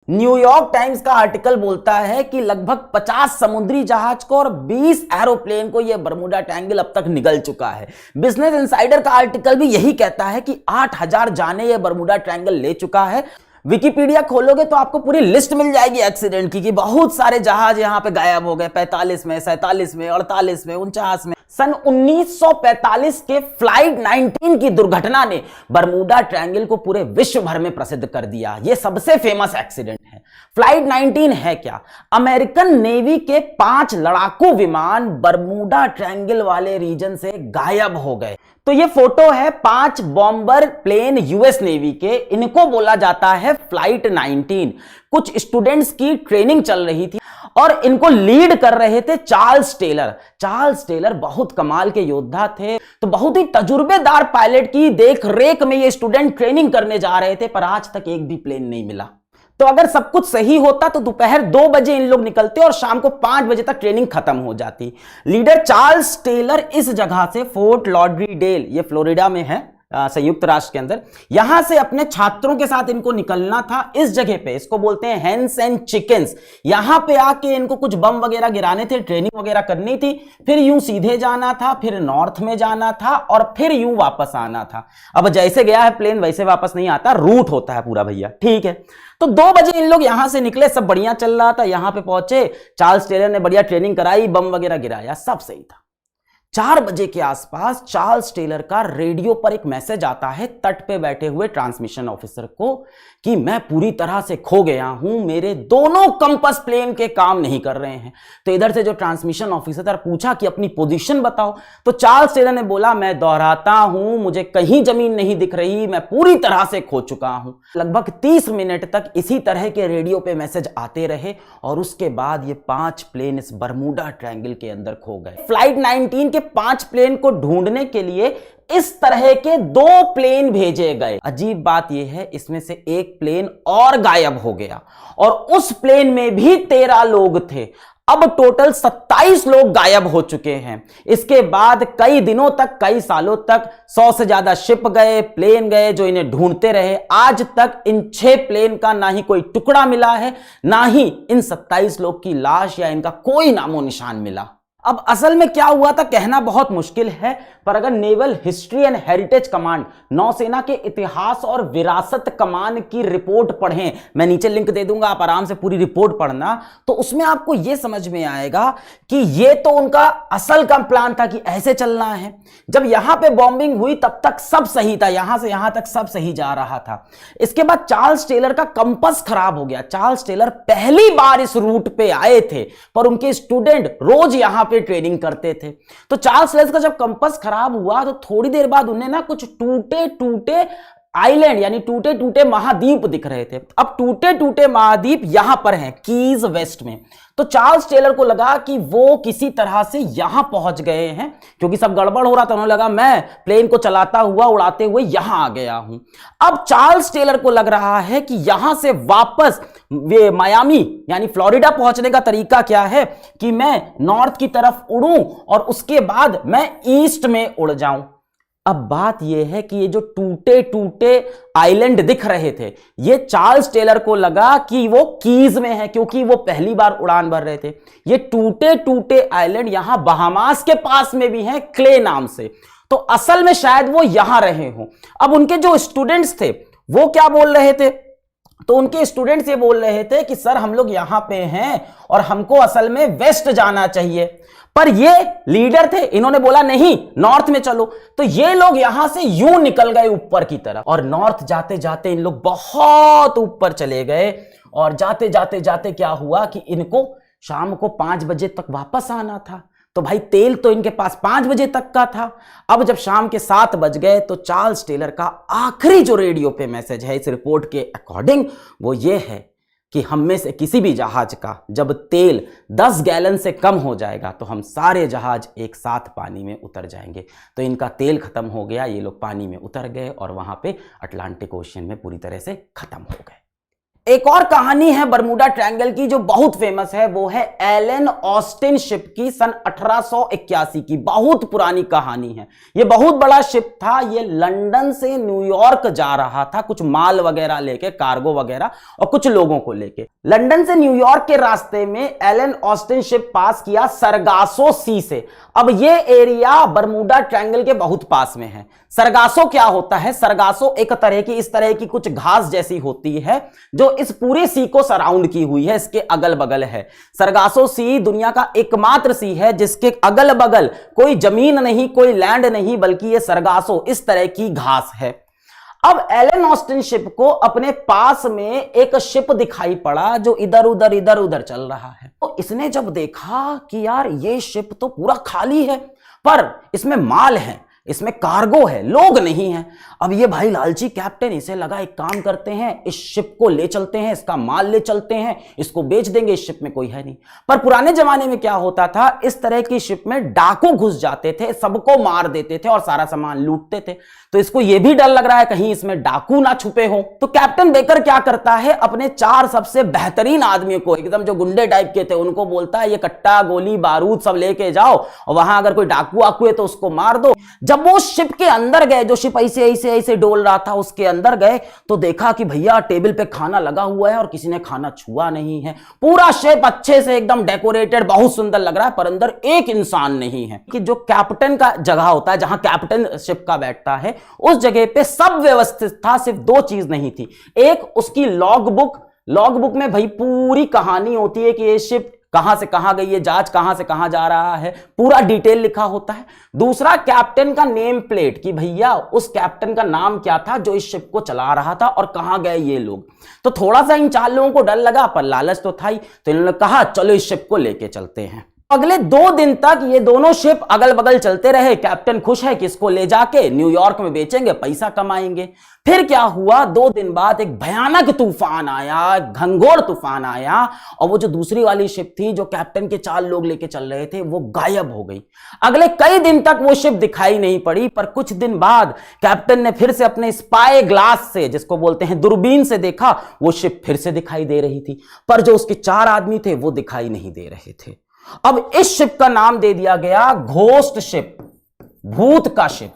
New York times का article बोलता है कि लगभग 50 समुद्री जहाज को और 20 एरोप्लेन को यह बरमूडा ट्रायंगल अब तक निगल चुका है। बिजनेस इंसाइडर का आर्टिकल भी यही कहता है कि 8000 जाने यह बरमूडा ट्रायंगल ले चुका है। विकिपीडिया खोलोगे तो आपको पूरी लिस्ट मिल जाएगी एक्सीडेंट की, कि बहुत सारे जहाज यहां पे गायब हो गए, 45 में, 47 में, 48 में, 49 में। सन 1945 के फ्लाइट 19 की दुर्घटना ने बरमूडा ट्रायंगल को पूरे विश्व भर में प्रसिद्ध कर दिया। यह सबसे फेमस एक्सीडेंट है। फ्लाइट 19 है क्या? अमेरिकन नेवी के 5 लड़ाकू विमान बरमूडा ट्रायंगल वाले रीजन से गायब हो गए। तो ये फोटो है 5 बॉम्बर प्लेन यूएस नेवी के, इनको बोला जाता है फ्लाइट 19। कुछ स्टूडेंट्स की ट्रेनिंग चल रही थी और इनको लीड कर रहे थे चार्ल्स टेलर। चार्ल्स टेलर बहुत कमाल के योद्धा थे, तो बहुत ही तजुर्बेदार पायलट की देख रेख में ये स्टूडेंट ट्रेनिंग करने जा रहे थे, पर आज तक एक भी प्लेन नहीं मिला। तो अगर सब कुछ सही होता तो दोपहर 2 बजे इन लोग निकलते और शाम को 5 बजे तक ट्रेनिंग खत्म हो जाती। लीडर चार्ल्स टेलर इस जगह से, फोर्ट लॉडरीडेल, ये फ्लोरिडा में है, संयुक्त राष्ट्र के अंदर, यहां से अपने छात्रों के साथ इनको निकलना था। इस जगह पे, इसको बोलते हैं हेंस एंड चिकन्स, यहां पे आके इनको कुछ बम वगैरह गिराने थे, ट्रेनिंग वगैरह करनी थी, फिर यूं सीधे जाना था, फिर नॉर्थ में जाना था और फिर यूं वापस आना था। अब जैसे गया है प्लेन वैसे वापस नहीं आता, रूट होता है पूरा भैया, ठीक है। तो 2 बजे इन लोग यहां से निकले, सब बढ़िया चल रहा था, यहां पे पहुंचे, चार्ल्स टेलर ने बढ़िया ट्रेनिंग कराई, बम वगैरह गिराया, सब सही था। 4 बजे के आसपास चार्ल्स टेलर का रेडियो पर एक मैसेज आता है तट पे बैठे हुए ट्रांसमिशन ऑफिसर को कि मैं पूरी तरह से खो गया हूं, मेरे दोनों कंपास प्लेन के काम नहीं कर रहे हैं। तो इधर से जो ट्रांसमिशन ऑफिसर पूछा कि अपनी पोजीशन बताओ, तो चार्ल्स टेलर ने बोला, मैं दोहराता हूं, मुझे कहीं जमीन नहीं दिख रही, मैं पूरी तरह से खो चुका हूं। लगभग 30 मिनट तक इसी तरह के रेडियो पे मैसेज आते रहे और उसके बाद ये 5 प्लेन इस बरमूडा ट्रायंगल के अंदर खो गए। फ्लाइट 19 के 5 प्लेन को ढूंढने के लिए इस तरह के 2 प्लेन भेजे गए। अजीब बात यह है, इसमें से एक प्लेन और गायब हो गया और उस प्लेन में भी 13 लोग थे। अब टोटल 27 लोग गायब हो चुके हैं। इसके बाद कई दिनों तक, कई सालों तक 100 से ज्यादा शिप गए, प्लेन गए जो इन्हें ढूंढते रहे। आज तक इन 6 प्लेन का ना ही कोई टुकड़ा मिला है, ना ही इन 27 लोग की लाश या इनका कोई नामो निशान मिला। अब असल में क्या हुआ था कहना बहुत मुश्किल है, पर अगर naval history and heritage command, नौसेना के इतिहास और विरासत कमान की रिपोर्ट पढ़ें, मैं नीचे लिंक दे दूंगा, आप आराम से पूरी रिपोर्ट पढ़ना, तो उसमें आपको यह समझ में आएगा कि यह तो उनका असल का प्लान था कि ऐसे चलना है। जब यहां पे बॉम्बिंग हुई तब तक सब सही था, यहां से यहां तक सब सही जा रहा था। इसके बाद चार्ल्स टेलर का कंपास खराब हो गया। चार्ल्स टेलर पहली बार इस रूट पे आए थे, पर उनके स्टूडेंट रोज यहां पे ट्रेनिंग करते थे। तो चार्ल्स टेलर का जब कंपास खराब हुआ तो थोड़ी देर बाद उन्हें ना कुछ टूटे टूटे आइलैंड यानी टूटे टूटे महाद्वीप दिख रहे थे। अब टूटे टूटे महाद्वीप यहां पर हैं, कीज वेस्ट में। तो चार्ल्स टेलर को लगा कि वो किसी तरह से यहां पहुंच गए हैं, क्योंकि सब गड़बड़ हो रहा था। उन्हें लगा मैं प्लेन को चलाता हुआ, उड़ाते हुए यहां आ गया हूं। अब चार्ल्स टेलर को लग रहा है कि यहां से वापस वे मायामी यानी फ्लोरिडा पहुंचने का तरीका क्या है कि मैं नॉर्थ की तरफ उड़ूं और उसके बाद मैं ईस्ट में उड़ जाऊं। अब बात यह है कि ये जो टूटे टूटे आइलैंड दिख रहे थे, ये चार्ल्स टेलर को लगा कि वो कीज में है, क्योंकि वो पहली बार उड़ान भर रहे थे। ये टूटे टूटे आइलैंड यहां बहामास के पास में भी हैं, क्ले नाम से। तो असल में शायद वो यहां रहे हों। अब उनके जो स्टूडेंट्स थे वो क्या बोल रहे थे, तो उनके स्टूडेंट्स ये बोल रहे थे कि सर हम लोग यहां पे हैं और हमको असल में वेस्ट जाना चाहिए। पर ये लीडर थे, इन्होंने बोला नहीं नॉर्थ में चलो। तो ये लोग यहां से यूं निकल गए ऊपर की तरफ और नॉर्थ जाते जाते इन लोग बहुत ऊपर चले गए। और जाते जाते जाते क्या हुआ कि इनको शाम को 5 बजे तक वापस आना था। तो भाई तेल तो इनके पास 5 बजे तक का था। अब जब शाम के 7 बज गए तो चार्ल्स टेलर का आखिरी जो रेडियो पे मैसेज है इस रिपोर्ट के अकॉर्डिंग, वो ये है कि हम में से किसी भी जहाज का जब तेल 10 गैलन से कम हो जाएगा तो हम सारे जहाज एक साथ पानी में उतर जाएंगे। तो इनका तेल खत्म हो गया, ये लोग पानी में उतर गए और वहां पे अटलांटिक ओशियन में पूरी तरह से खत्म हो गए। एक और कहानी है बरमूडा ट्रायंगल की जो बहुत फेमस है, वो है एलन ऑस्टिन शिप की, सन 1881 की। बहुत पुरानी कहानी है। ये बहुत बड़ा शिप था। ये लंदन से न्यूयॉर्क जा रहा था, कुछ माल वगैरह लेके, कार्गो वगैरह और कुछ लोगों को लेके। लंदन से न्यूयॉर्क के रास्ते में एलन ऑस्टिन शिप पास किया सरगासो सी से। अब ये एरिया बरमूडा ट्रायंगल के बहुत पास में है। सरगासो क्या होता है? सरगासो एक तरह की, इस तरह की कुछ घास जैसी होती है जो इस पूरे सी को सराउंड की हुई है, इसके अगल बगल है। सरगासो सी दुनिया का एकमात्र सी है जिसके अगल बगल कोई जमीन नहीं, कोई लैंड नहीं, बल्कि ये सरगासो इस तरह की घास है। अब एलन ऑस्टिन शिप को अपने पास में एक शिप दिखाई पड़ा जो इधर उधर चल रहा है। तो इसने जब देखा कि यार ये शिप तो पूरा खाली है, पर इसमें माल है, इसमें कार्गो है, लोग नहीं है। अब ये भाई लालची कैप्टन, इसे लगा एक काम करते हैं, इस शिप को ले चलते हैं, इसका माल ले चलते हैं, इसको बेच देंगे, इस शिप में कोई है नहीं। पर पुराने जमाने में क्या होता था, इस तरह की शिप में डाकू घुस जाते थे, सबको मार देते थे और सारा सामान लूटते थे। तो इसको यह भी डर लग रहा है कहीं इसमें डाकू ना छुपे हो। तो कैप्टन बेकर क्या करता है, अपने 4 सबसे बेहतरीन आदमियों को, एकदम जो गुंडे टाइप के थे, उनको बोलता है ये कट्टा, गोली, बारूद सब लेके जाओ और वहां अगर कोई डाकू आकू है तो उसको मार दो। जब वो शिप के अंदर गए, जो शिप ऐसे डोल रहा था, उसके अंदर गए तो देखा कि भैया टेबल पे खाना लगा हुआ है और किसी ने खाना छुआ नहीं है। पूरा शिप अच्छे से एकदम डेकोरेटेड, बहुत सुंदर लग रहा है, पर अंदर एक इंसान नहीं है। कि जो कैप्टन का जगह होता है, जहां कैप्टन शिप का बैठता है, उस जगह पे सब व्यवस्थित था, सिर्फ 2 चीज नहीं थी। एक उसकी लॉग बुक में भाई पूरी कहानी होती है कि ये शिप कहां से कहां गई है, जहाज कहां से कहां जा रहा है, पूरा डिटेल लिखा होता है। दूसरा कैप्टन का नेम प्लेट, कि भैया उस कैप्टन का नाम क्या था जो इस शिप को चला रहा था और कहां गए ये लोग। तो थोड़ा सा इन 4 लोगों को डर लगा, पर लालच तो था ही, तो इन्होंने कहा चलो इस शिप को लेके चलते हैं। अगले 2 दिन तक ये दोनों शिप अगल बगल चलते रहे। कैप्टन खुश है कि इसको ले जाके न्यूयॉर्क में बेचेंगे, पैसा कमाएंगे। फिर क्या हुआ, 2 दिन बाद एक भयानक तूफान आया, घंघोर तूफान आया, और वो जो दूसरी वाली शिप थी जो कैप्टन के 4 लोग लेके चल रहे थे, वो गायब हो गई। अगले कई दिन तक वो शिप दिखाई नहीं पड़ी, पर कुछ दिन बाद कैप्टन ने फिर से अपने स्पाई ग्लास से, जिसको बोलते हैं दूरबीन से, देखा वो शिप फिर से दिखाई दे रही थी, पर जो उसके 4 आदमी थे वो दिखाई नहीं दे रहे थे। अब इस शिप का नाम दे दिया गया घोस्ट शिप, भूत का शिप।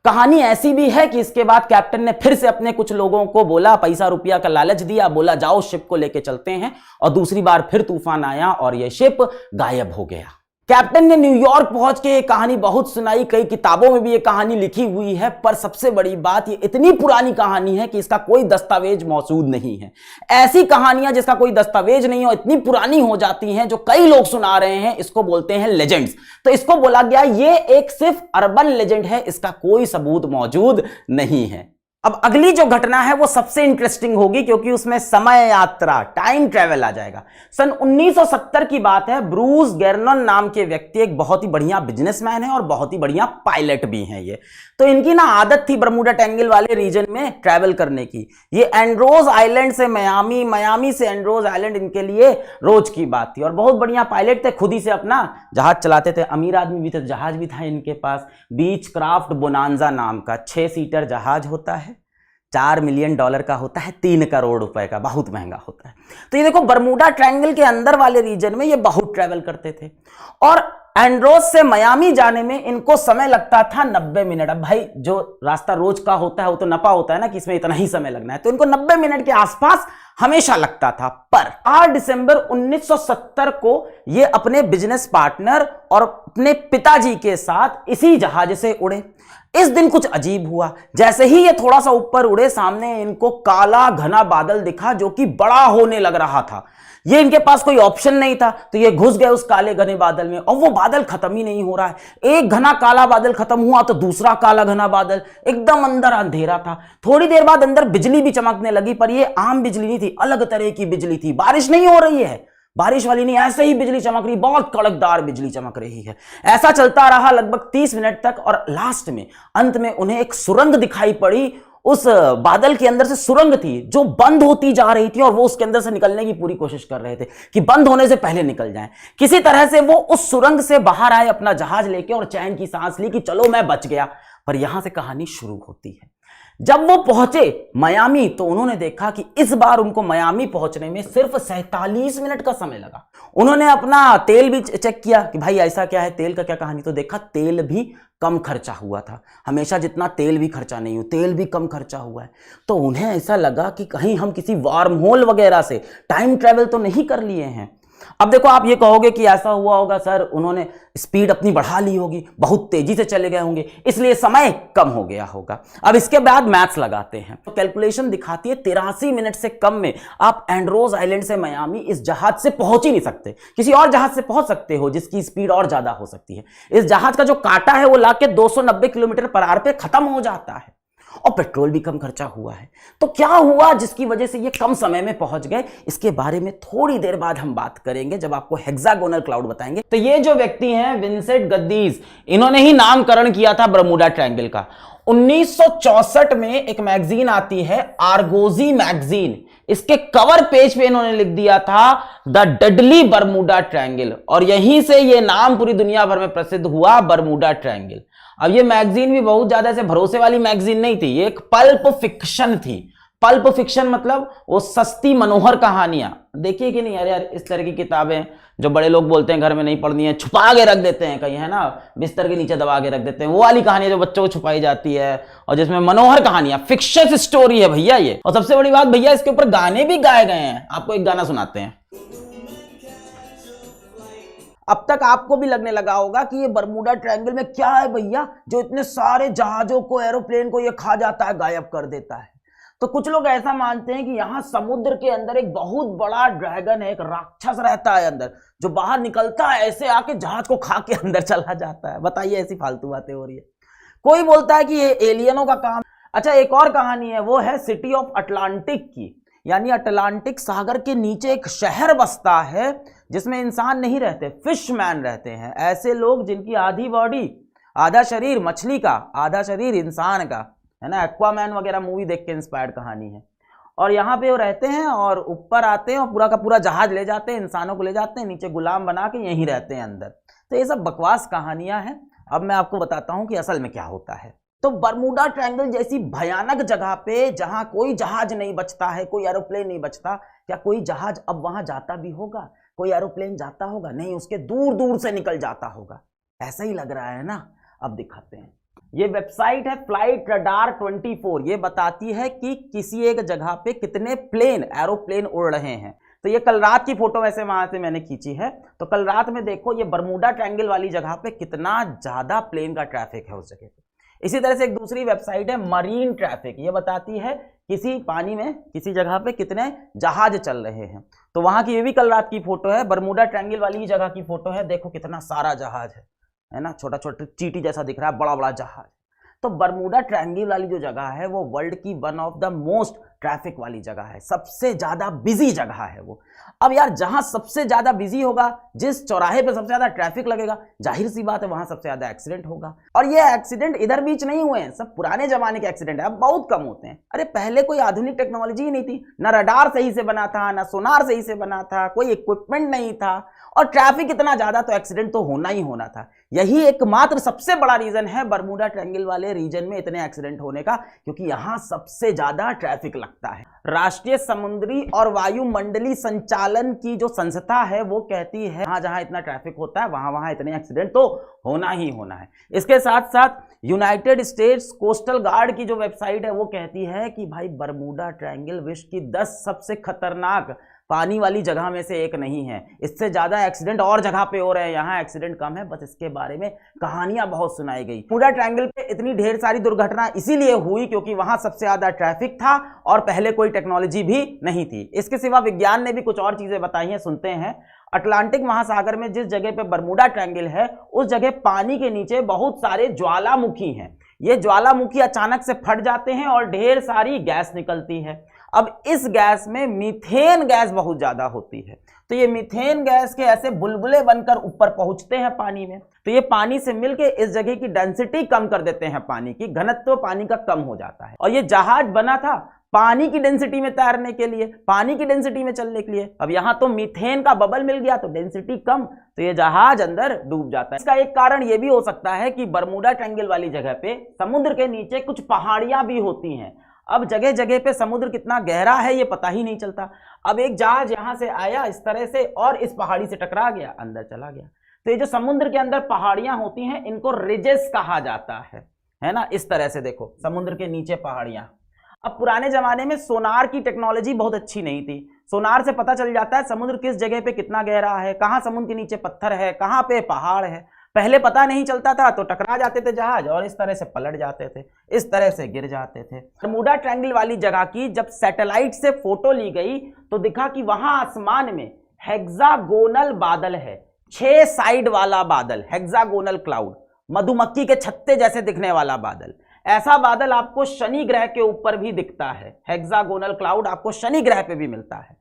कहानी ऐसी भी है कि इसके बाद कैप्टन ने फिर से अपने कुछ लोगों को बोला, पैसा रुपया का लालच दिया, बोला जाओ शिप को लेके चलते हैं, और दूसरी बार फिर तूफान आया और यह शिप गायब हो गया। कैप्टन ने न्यूयॉर्क पहुंच के ये कहानी बहुत सुनाई, कई किताबों में भी ये कहानी लिखी हुई है, पर सबसे बड़ी बात ये इतनी पुरानी कहानी है कि इसका कोई दस्तावेज मौजूद नहीं है। ऐसी कहानियां जिसका कोई दस्तावेज नहीं हो, इतनी पुरानी हो जाती हैं, जो कई लोग सुना रहे हैं, इसको बोलते हैं लेजेंड्स। तो इसको बोला गया ये एक सिर्फ अर्बन लेजेंड है, इसका कोई सबूत मौजूद नहीं है। अब अगली जो घटना है वो सबसे इंटरेस्टिंग होगी, क्योंकि उसमें समय यात्रा, टाइम ट्रेवल आ जाएगा। सन 1970 की बात है। ब्रूस गेर्नन नाम के व्यक्ति एक बहुत ही बढ़िया बिजनेसमैन है और बहुत ही बढ़िया पायलट भी हैं ये। तो इनकी ना आदत थी बरमूडा ट्रायंगल वाले रीजन में ट्रैवल करने की। ये एंड्रोज आइलैंड से मियामी, मियामी से एंड्रोज आइलैंड इनके लिए रोज की बात थी, और बहुत बढ़िया पायलट थे, खुद ही से अपना जहाज चलाते थे। अमीर आदमी भी थे, जहाज भी था इनके पास, बीच क्राफ्ट बोनांजा नाम का 6 सीटर जहाज होता है, $4 मिलियन का होता है, 3 करोड़ रुपए का, बहुत महंगा होता है। तो ये देखो बरमूडा ट्रायंगल के अंदर वाले रीजन में ये बहुत ट्रैवल करते थे, और एंड्रोज से मियामी जाने में इनको समय लगता था 90 मिनट। अब भाई जो रास्ता रोज का होता है वो तो नपा होता है ना कि इसमें इतना ही समय लगना है, तो इनको 90 मिनट के आसपास हमेशा लगता था। पर 8 दिसंबर 1970 को ये अपने बिजनेस पार्टनर और अपने पिताजी के साथ इसी जहाज से उड़े। इस दिन कुछ अजीब हुआ, जैसे ही ये थोड़ा सा ऊपर उड़े, सामने इनको काला घना बादल दिखा जो कि बड़ा होने लग रहा था। ये इनके पास कोई ऑप्शन नहीं था, तो ये घुस गए उस काले घने बादल में, और वो बादल खत्म ही नहीं हो रहा है। एक घना काला बादल खत्म हुआ तो दूसरा काला घना बादल, एकदम अंदर अंधेरा था। थोड़ी देर बाद अंदर बिजली भी चमकने लगी, पर ये आम बिजली नहीं थी, अलग तरह की बिजली थी। बारिश नहीं हो रही है, बारिश वाली नहीं, ऐसे ही बिजली चमक रही, बहुत कड़कदार बिजली चमक रही है। ऐसा चलता रहा लगभग 30 मिनट तक, और लास्ट में अंत में उन्हें एक सुरंग दिखाई पड़ी। उस बादल के अंदर से सुरंग थी जो बंद होती जा रही थी, और वो उसके अंदर से निकलने की पूरी कोशिश कर रहे थे कि बंद होने से पहले निकल जाएं। किसी तरह से वो उस सुरंग से बाहर आए अपना जहाज लेके, और चैन की सांस ली कि चलो मैं बच गया। पर यहां से कहानी शुरू होती है। जब वो पहुंचे मियामी तो उन्होंने देखा कि इस बार उनको मियामी पहुंचने में सिर्फ 47 मिनट का समय लगा। उन्होंने अपना तेल भी चेक किया कि भाई ऐसा क्या है, तेल का क्या कहानी, तो देखा तेल भी कम खर्चा हुआ था। हमेशा जितना तेल भी खर्चा नहीं हो, तेल भी कम खर्चा हुआ है। तो उन्हें ऐसा लगा कि कहीं हम किसी वार्म होल वगैरह से टाइम ट्रेवल तो नहीं कर लिए हैं। अब देखो, आप ये कहोगे कि ऐसा हुआ होगा सर, उन्होंने स्पीड अपनी बढ़ा ली होगी, बहुत तेजी से चले गए होंगे, इसलिए समय कम हो गया होगा। अब इसके बाद मैथ्स लगाते हैं तो कैलकुलेशन दिखाती है 83 मिनट से कम में आप एंड्रोज आइलैंड से मियामी इस जहाज से पहुंच ही नहीं सकते। किसी और जहाज से पहुंच सकते हो जिसकी स्पीड और ज्यादा हो सकती है। इस जहाज का जो कांटा है वो लाके 290 किलोमीटर पर आवर पे खत्म हो जाता है और पेट्रोल भी कम खर्चा हुआ है। तो क्या हुआ जिसकी वजह से ये कम समय में पहुंच गए, इसके बारे में थोड़ी देर बाद हम बात करेंगे जब आपको हेक्सागोनल क्लाउड बताएंगे। तो ये जो व्यक्ति हैं विंसेंट गद्दीज, इन्होंने ही नामकरण किया था बरमूडा ट्रायंगल का। 1964 में एक मैगजीन आती है आर्गोजी मैगजीन, इसके कवर पेज पे इन्होंने लिख दिया था द डडली बरमूडा ट्रायंगल, और यहीं से ये नाम पूरी दुनिया भर में प्रसिद्ध हुआ, बरमूडा ट्रायंगल। अब ये मैगजीन भी बहुत ज्यादा ऐसे भरोसे वाली मैगजीन नहीं थी, ये एक पल्प फिक्शन थी। पल्प फिक्शन मतलब वो सस्ती मनोहर कहानियां, देखिए कि नहीं यार, इस तरह की किताबें जो बड़े लोग बोलते हैं घर में नहीं पढ़नी है, छुपा के रख देते हैं कहीं, है ना, बिस्तर के नीचे दबा के रख देते हैं, वो वाली कहानियां जो बच्चों को छुपाई जाती है और जिसमें मनोहर कहानियां, फिक्शन स्टोरी है भैया ये। और सबसे बड़ी बात भैया, इसके ऊपर गाने भी गाए गए हैं। आपको एक गाना सुनाते हैं। अब तक आपको भी लगने लगा होगा कि ये बरमूडा ट्रायंगल में क्या है भैया, जो इतने सारे जहाजों को, एरोप्लेन को ये खा जाता है, गायब कर देता है। तो कुछ लोग ऐसा मानते हैं कि यहां समुद्र के अंदर एक बहुत बड़ा ड्रैगन है, एक राक्षस रहता है अंदर, जो बाहर निकलता है ऐसे आके जहाज को खा के अंदर चला जाता है। बताइए, ऐसी फालतू बातें हो रही है। कोई बोलता है कि ये एलियनों का काम। अच्छा, एक और कहानी है, वो है सिटी ऑफ अटलांटिक की, यानी अटलांटिक सागर के नीचे एक शहर बसता है जिसमें इंसान नहीं रहते, फिशमैन रहते हैं। ऐसे लोग जिनकी आधी बॉडी, आधा शरीर मछली का, आधा शरीर इंसान का, है ना। एक्वामैन वगैरह मूवी देख के इंस्पायर्ड कहानी है। और यहाँ पे वो रहते हैं और ऊपर आते हैं और पूरा का पूरा जहाज ले जाते हैं, इंसानों को ले जाते हैं, नीचे गुलाम बना के यहीं रहते हैं अंदर। तो ये सब बकवास कहानियां हैं। अब मैं आपको बताता हूँ कि असल में क्या होता है। तो बरमूडा ट्रायंगल जैसी भयानक जगह पे, जहां कोई जहाज नहीं बचता है, कोई एरोप्लेन नहीं बचता, क्या कोई जहाज अब वहां जाता भी होगा? कोई एरोप्लेन जाता होगा? नहीं, उसके दूर दूर से निकल जाता होगा। ऐसा ही लग रहा है ना। अब दिखाते हैं। ये वेबसाइट है फ्लाइट रडार 24, ये बताती है कि किसी एक जगह पे कितने प्लेन, एरोप्लेन उड़ रहे हैं। तो ये कल रात की फोटो वैसे वहां से मैंने खींची है। तो कल रात में देखो ये बरमूडा ट्रायंगल वाली जगह पे कितना ज्यादा प्लेन का ट्रैफिक है उस जगह पे। इसी तरह से एक दूसरी वेबसाइट है मरीन ट्रैफिक, ये बताती है किसी पानी में, किसी जगह पे कितने जहाज चल रहे हैं। तो वहां की ये भी कल रात की फोटो है, बरमूडा ट्रायंगल वाली जगह की फोटो है। देखो कितना सारा जहाज है ना, छोटा छोटा चींटी जैसा दिख रहा है, बड़ा बड़ा जहाज। तो बरमूडा ट्रायंगल वाली जो जगह है वो वर्ल्ड की one of the most traffic वाली जगह है, सबसे ज्यादा बिजी जगह है वो। अब यार, जहां सबसे ज्यादा बिजी होगा, जिस चौराहे पे सबसे ज्यादा ट्रैफिक लगेगा, जाहिर सी बात है वहां सबसे ज्यादा एक्सीडेंट होगा। और ये एक्सीडेंट इधर बीच नहीं हुए हैं, सब पुराने जमाने के एक्सीडेंट है, अब बहुत कम होते हैं। अरे पहले कोई आधुनिक टेक्नोलॉजी ही नहीं थी, ना रडार सही से बना था, ना सोनार सही से बना था, कोई इक्विपमेंट नहीं था, और ट्रैफिक इतना ज्यादा, तो एक्सीडेंट तो होना ही होना था। यही एकमात्र सबसे बड़ा रीजन है बरमूडा ट्रायंगल वाले रीजन में इतने एक्सीडेंट होने का, क्योंकि यहां सबसे ज्यादा ट्रैफिक लगता है। राष्ट्रीय समुद्री और वायुमंडलीय संचालन की जो संस्था है वो कहती है जहां जहां इतना ट्रैफिक होता है वहां वहां इतने एक्सीडेंट तो होना ही होना है। इसके साथ साथ यूनाइटेड स्टेट्स कोस्टल गार्ड की जो वेबसाइट है वो कहती है कि भाई बरमूडा ट्रायंगल विश्व की 10 सबसे खतरनाक पानी वाली जगह में से एक नहीं है। इससे ज्यादा एक्सीडेंट और जगह पे हो रहे हैं, यहाँ एक्सीडेंट कम है, बस इसके बारे में कहानियां बहुत सुनाई गई। बरमूडा ट्रायंगल पे इतनी ढेर सारी दुर्घटना इसीलिए हुई क्योंकि वहां सबसे ज्यादा ट्रैफिक था और पहले कोई टेक्नोलॉजी भी नहीं थी। इसके सिवा विज्ञान ने भी कुछ और चीजें बताई हैं, सुनते हैं। अटलांटिक महासागर में जिस जगह पे बरमूडा ट्रायंगल है उस जगह पानी के नीचे बहुत सारे ज्वालामुखी हैं। ये ज्वालामुखी अचानक से फट जाते हैं और ढेर सारी गैस निकलती है। अब इस गैस में मीथेन गैस बहुत ज्यादा होती है, तो ये मीथेन गैस के ऐसे बुलबुले बनकर ऊपर पहुंचते हैं पानी में। तो ये पानी से मिलके इस जगह की डेंसिटी कम कर देते हैं, पानी की घनत्व पानी का कम हो जाता है। और ये जहाज बना था पानी की डेंसिटी में तैरने के लिए, पानी की डेंसिटी में चलने के लिए। अब यहां तो मीथेन का बबल मिल गया तो डेंसिटी कम, तो ये जहाज अंदर डूब जाता है। इसका एक कारण ये भी हो सकता है कि बरमूडा ट्रायंगल वाली जगह पे समुद्र के नीचे कुछ पहाड़ियां भी होती हैं। अब जगह जगह पे समुद्र कितना गहरा है ये पता ही नहीं चलता। अब एक जहाज यहां से आया इस तरह से और इस पहाड़ी से टकरा गया, अंदर चला गया। तो ये जो समुद्र के अंदर पहाड़ियां होती हैं इनको रिजेस कहा जाता है ना। इस तरह से देखो समुद्र के नीचे पहाड़ियां। अब पुराने जमाने में सोनार की टेक्नोलॉजी बहुत अच्छी नहीं थी। सोनार से पता चल जाता है समुद्र किस जगह पे कितना गहरा है, कहां समुद्र के नीचे पत्थर है, कहां पे पहाड़ है। पहले पता नहीं चलता था तो टकरा जाते थे जहाज और इस तरह से पलट जाते थे, इस तरह से गिर जाते थे। बरमूडा ट्रायंगल वाली जगह की जब सैटेलाइट से फोटो ली गई तो दिखा कि वहां आसमान में हेक्सागोनल बादल है, 6 साइड वाला बादल, हेक्सागोनल क्लाउड, मधुमक्खी के छत्ते जैसे दिखने वाला बादल। ऐसा बादल आपको शनि ग्रह के ऊपर भी दिखता है, हेक्सागोनल क्लाउड आपको शनि ग्रह पे भी मिलता है।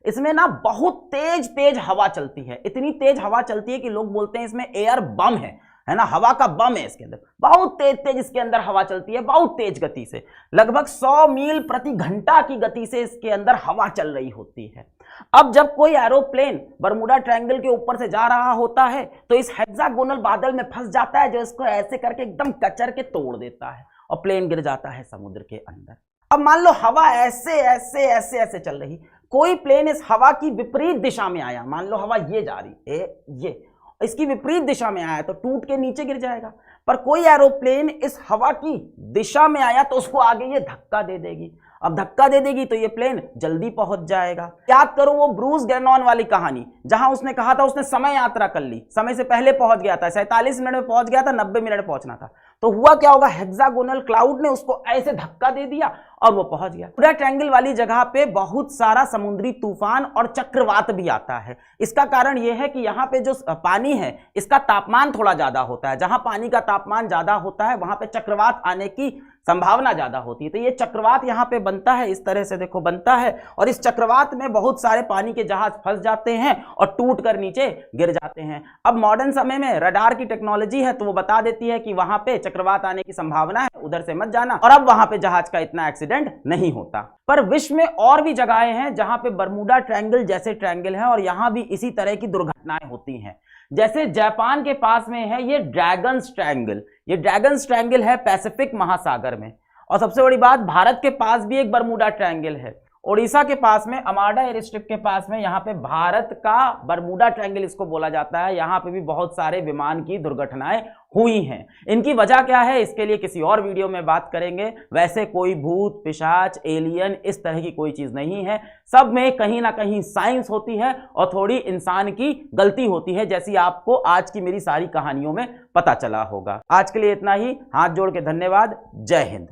इसमें ना बहुत तेज तेज हवा चलती है, इतनी तेज हवा चलती है कि लोग बोलते हैं इसमें एयर बम है ना, हवा का बम है इसके अंदर। बहुत तेज तेज इसके अंदर हवा चलती है, बहुत तेज गति से, लगभग 100 मील प्रति घंटा की गति से इसके अंदर हवा चल रही होती है। अब जब कोई एरोप्लेन बरमूडा ट्रायंगल के ऊपर से जा रहा होता है तो इस हेक्सागोनल बादल में फंस जाता है जो इसको ऐसे करके एकदम कचर के तोड़ देता है और प्लेन गिर जाता है समुद्र के अंदर। अब मान लो हवा ऐसे ऐसे ऐसे ऐसे चल रही, कोई प्लेन इस हवा की विपरीत दिशा में आया, मान लो हवा ये जा रही ये इसकी विपरीत दिशा में आया तो टूट के नीचे गिर जाएगा। पर कोई एरोप्लेन इस हवा की दिशा में आया तो उसको आगे ये धक्का दे देगी। अब धक्का दे देगी तो ये प्लेन जल्दी पहुंच जाएगा। याद करो वो ब्रूस ग्रेनॉन वाली कहानी जहां उसने कहा था उसने समय यात्रा कर ली, समय से पहले पहुंच गया था, 47 मिनट में पहुंच गया था, 90 मिनट पहुंचना था। तो हुआ क्या होगा, हेक्सागोनल क्लाउड ने उसको ऐसे धक्का दे दिया और वो पहुंच गया। बरमूडा ट्रायंगल वाली जगह पे बहुत सारा समुद्री तूफान और चक्रवात भी आता है। इसका कारण यह है कि यहाँ पे जो पानी है इसका तापमान थोड़ा ज्यादा होता है। जहां पानी का तापमान ज्यादा होता है वहां पे चक्रवात आने की संभावना ज्यादा होती है। तो ये चक्रवात यहाँ पे बनता है, इस तरह से देखो बनता है, और इस चक्रवात में बहुत सारे पानी के जहाज फंस जाते हैं और टूट कर नीचे गिर जाते हैं। अब मॉडर्न समय में रडार की टेक्नोलॉजी है तो वो बता देती है कि वहां पे चक्रवात आने की संभावना है, उधर से मत जाना, और अब वहां पे जहाज का इतना एक्सीडेंट नहीं होता। पर विश्व में और भी जगहें हैं जहां पे बरमूडा ट्रायंगल जैसे ट्रायंगल है और यहां भी इसी तरह की दुर्घटनाएं होती हैं। जैसे जापान के पास में है ये ड्रैगन्स ट्रायंगल, ये ड्रैगन्स ट्रायंगल है पैसिफिक महासागर में। और सबसे बड़ी बात, भारत के पास भी एक बरमूडा ट्रायंगल है, ओडिशा के पास में अमाडा एयर स्ट्रिप के पास में, यहाँ पे भारत का बरमूडा ट्रायंगल इसको बोला जाता है। यहाँ पे भी बहुत सारे विमान की दुर्घटनाएं हुई हैं। इनकी वजह क्या है इसके लिए किसी और वीडियो में बात करेंगे। वैसे कोई भूत पिशाच एलियन इस तरह की कोई चीज नहीं है, सब में कहीं ना कहीं साइंस होती है और थोड़ी इंसान की गलती होती है, जैसी आपको आज की मेरी सारी कहानियों में पता चला होगा। आज के लिए इतना ही, हाथ जोड़ के धन्यवाद, जय हिंद।